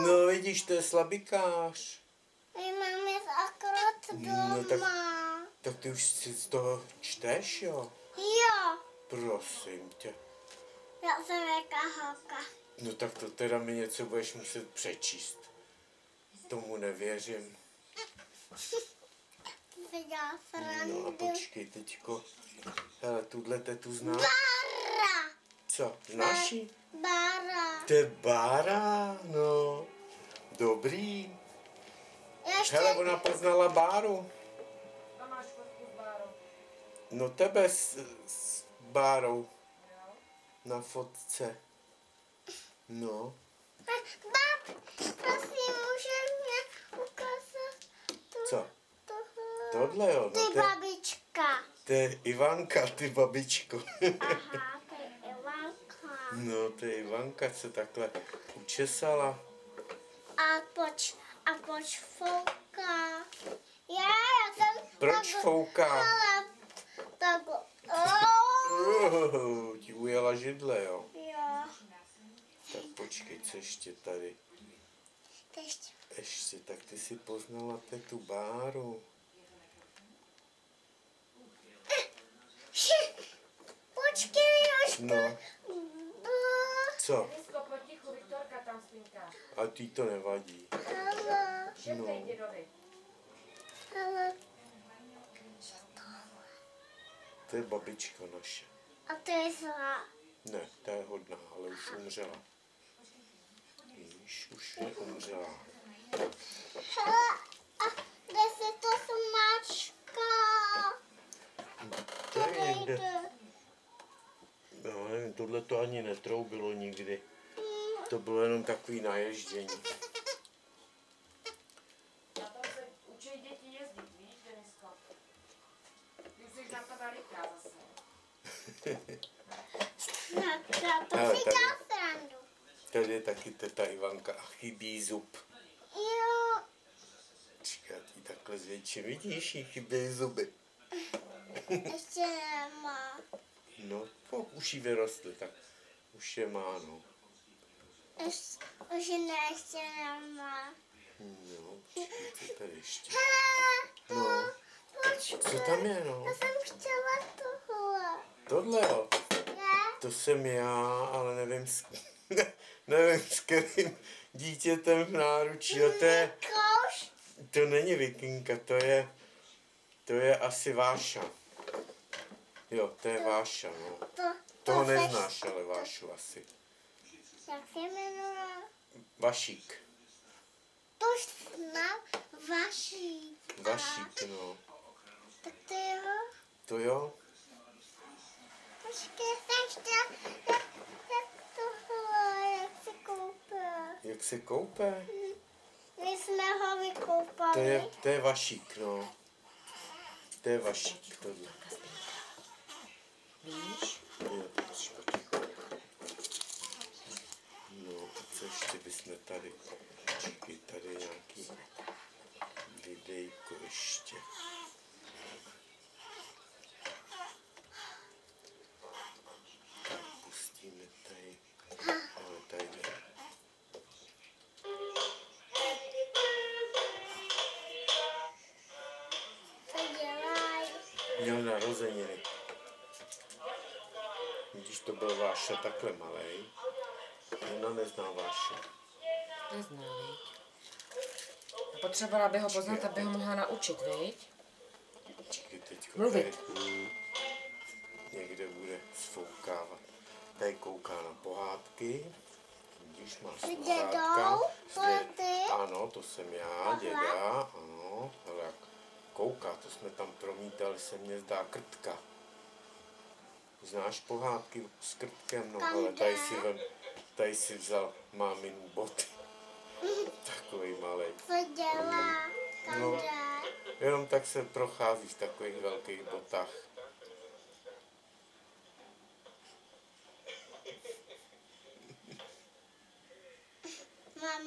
No vidíš, to je slabikář. My máme akorát doma. No, tak ty už si z toho čteš, jo? Jo. Prosím tě. Já jsem jaká holka. No tak to teda mi něco budeš muset přečíst. Tomu nevěřím. Ty si dělá srandu. No a počkej teďko. Hele, tuhle tetu znáš? Bára. Co, znáš ji? Bára. To je Bára, no. Dobrý. Ještě... Hele, ona poznala Báru. A máš fotku s Bárou? No tebe s Bárou. Jo. Na fotce. No. Bab, prosím, můžeš mě ukázat Co? tohle? Tohle jo, no Ty babička. to je Ivanka, ty babičko. Aha, to je Ivanka. No, to je Ivanka, co takhle učesala. A proč fouká? Já jsem... Proč fouká? Tak... Ti ujela židle, jo. Jo. Tak počkej, co ještě tady? Ještě. Ještě, tak ty si poznala tu Báru. Počkej, až to... No, co? Lisko, potichu, Viktorka tam spinká. A ty to nevadí. Hele, Šeptej dědovi. hele. To je babička naše. A to je zlá. Ne, ta je hodná, ale už umřela. Víš, už je umřela. Hele, a kde se to smačka? To je někde. No, nevím, tohle to ani netroubilo nikdy. To bylo jenom takový naježdění. Na tom se učí děti jezdit, víš, Denisko? Ty jsi na to veliká zase. Smačka, to Hele, si tady. dá srandu. Tady je taky teta Ivanka a chybí zub. Jo. Říká ti takhle zvětší, vidíš, jí chybí zuby. Ještě nemá. No, už jí vyrostly, tak už je má, no. Už ještě nemá. No, počkej, co tady ještě? Hele, No, počkej. co tam je, no? Já jsem chtěla tohle. Tohle, jo. Ne? To jsem já, ale nevím nevím s kterým dítětem v náručí. Jo, Koš. to není Vikinka, to je asi Váša. Jo, to je Váša, no. Toho neznáš, ale Vášu asi. Jak se jmenuje? Vašík. To znám Vašík. Vašík, no. Tak to jo. To jo? Počkej, jsem chtěla, jak tohle, jak se koupil. Jak se koupe? My jsme ho vykoupali. To je Vašík, no. To je Vašík, tohle. Víš? Jo, počkej, potichu. No, a co ještě bychom tady? Počkej, tady je nějaký videjko ještě. Tak pustíme tady. Ale tady ne. Co dělají? Měl narozeniny. Když to byl Váša takhle malej, ona nezná Váše. Nezná, viď? Potřebovala by ho poznat, aby ho mohla naučit, viď? Počkej, teďko Mluvit. tady někde bude sfoukávat. Tady kouká na pohádky. Vidíš, má sluchátka. dědou? To je ty? Ano, to jsem já, děda, ano. Ale jak kouká, to jsme tam promítali, se mně zdá Krtka. Znáš pohádky s Krtkem? No, ale tady si vzal máminu boty. Takový malej. Co dělá? Kam No. jde? Jenom tak se prochází v takových velkých botách.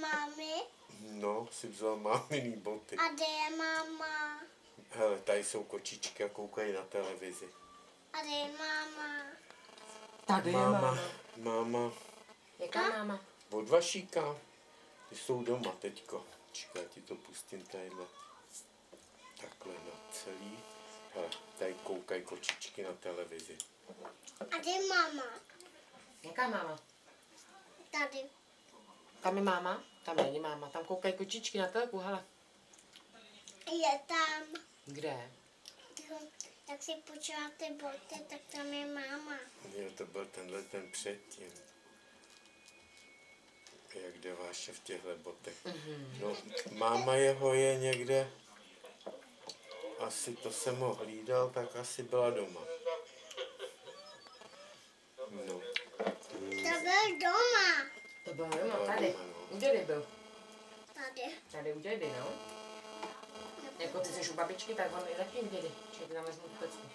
Mámy? No, si vzal máminý boty. A kde je máma? Hele, tady jsou kočičky a koukají na televizi. A kde je máma? Tady je máma. Máma, Jaká máma? od Vašíka. Ty jsou doma teďko. Čekaj, ti to pustím tadyhle. Takhle na celý. Hele, tady koukají kočičky na televizi. A kde je máma? Jaká máma? Tady. Tam je máma? Tam není máma. Tam koukají kočičky na telku, hele. Je tam. Kde? Jak si počula ty boty, tak tam je máma. Jo, to byl ten předtím. Jak jde Váša v těchto botech. No, máma jeho je někde, asi to jsem ho hlídal, tak asi byla doma. No. To byl doma. To bylo doma, Byla tady. doma, no. U dědy byl. Tady. Tady u dědy, no. Jako ty jsi u babičky, tak on je taky u dědy. Čekaj, ty tam vezmu tu pecku.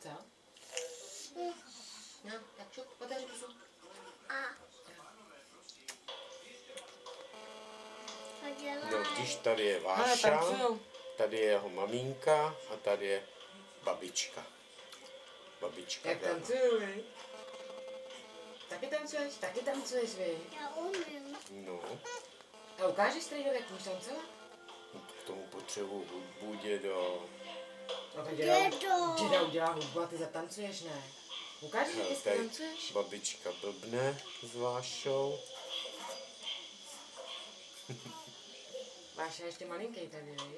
Co? No, tak čup, otevři pusu. A. Co dělají? No, když tady je Ale Váša, tancujou. tady je jeho maminka a tady je babička. Babička Jak Dana. tancuju, vy? Taky tancuješ, vy. Já umím. No, A ukážeš strejdovi, jak můžeš tancovat? k tomu potřebuji hudbu, dědo. No tak Dědo. děda udělá hudbu a ty zatancuješ, ne? Ukážeš, jak Hele, ty tady tancuješ? babička blbne s Vášou. Váš je ještě malinký tady, vy?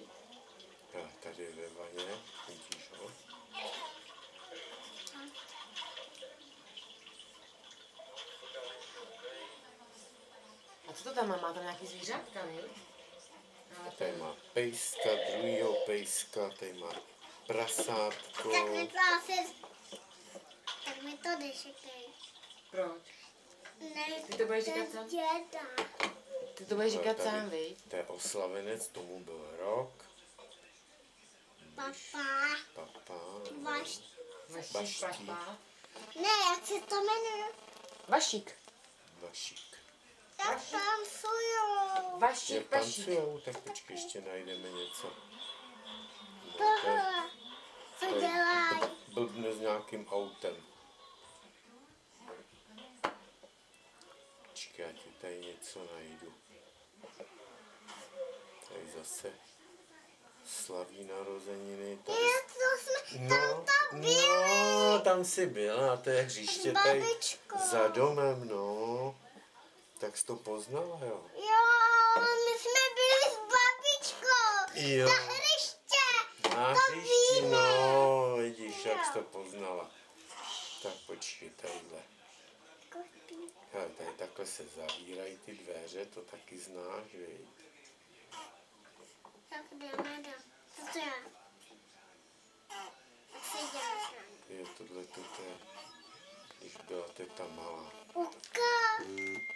A tady ve vaně, vidíš ho? A co to tam má? Má tam nějaký zvířátka, vy? Ale to Tady má pejska, druhýho pejska, tady má prasátko. Tak mi to asi... Tak mi to dešekej. Proč? Ne, Ty to budeš říkat sám? děda. Ty to budeš říkat Tady- sám, vy? To je oslavenec, tomu byl rok. Papa. Papa. Vaš. Vašík, Baští. pašpa. Ne, jak se to jmenuje? Vašík. Vašík. Tak tancujou. Jak Vašík, pašík. tancujou, tak počkej, ještě najdeme něco. No, Tohle. Co to je dělají? blbne s nějakým autem. Počkej, já ti tady něco najdu. Tady zase slaví narozeniny. Tady... To jsme No, tam jsi byl, a to je hřiště tady babičkou. za domem, no. Tak jsi to poznala, jo? Jo, my jsme byli s babičkou. Jo. Na hřiště. Na To hřišti, víme. no, vidíš, jak jsi to poznala. Tak počkej, tadyhle. Hele, tady takhle se zavírají ty dveře, to taky znáš, viď? Tak jdeme dál. Co to je? Jak se děláš? Jo, tohle to je, když byla teta malá. Uka.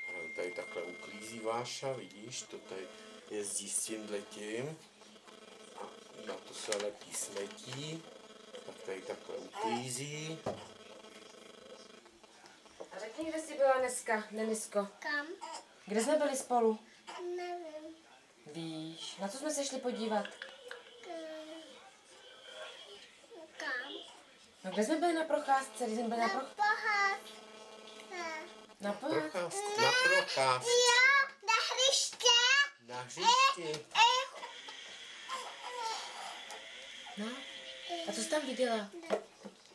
Hele, tady takhle uklízí Váša, vidíš, to tady jezdí s tímhletím. Na to se lepí smetí. Tak tady takhle uklízí. A řekni, kde jsi byla dneska, Denisko? Kam? Kde jsme byli spolu? Nevím. Víš, na co jsme se šli podívat? Kam? No kde jsme byli na procházce, když jsme byli na Na pohádce. Na pohádce. Na procházce. Jo, na hřiště. Na hřišti. No. A co jsi tam viděla?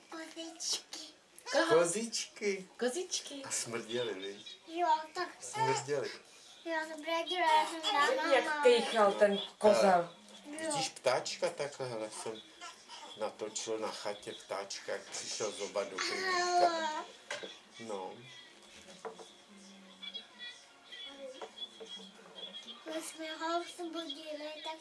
Kozičky. Koho? Kozičky. Kozičky. A smrděli, viď? Jo, tak Smrděli. jo, dobré dílo, já jsem dávno Jak kejchal ten kozel. Vidíš ptáčka takhle, hele, jsem natočil na chatě ptáčka, jak přišel zobat do klíčka. No, My jsme ho vzbudili, tak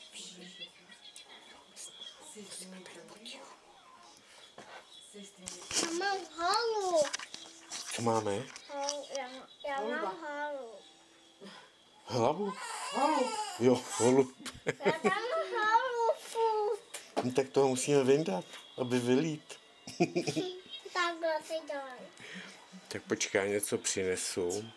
já mám halu. co máme? Já mám halu. Hlavu? Holub. Jo, holub. Já tam halu furt. No, tak toho musíme vyndat, aby vylít. Takhle si dělají. Tak počkej, já něco přinesu.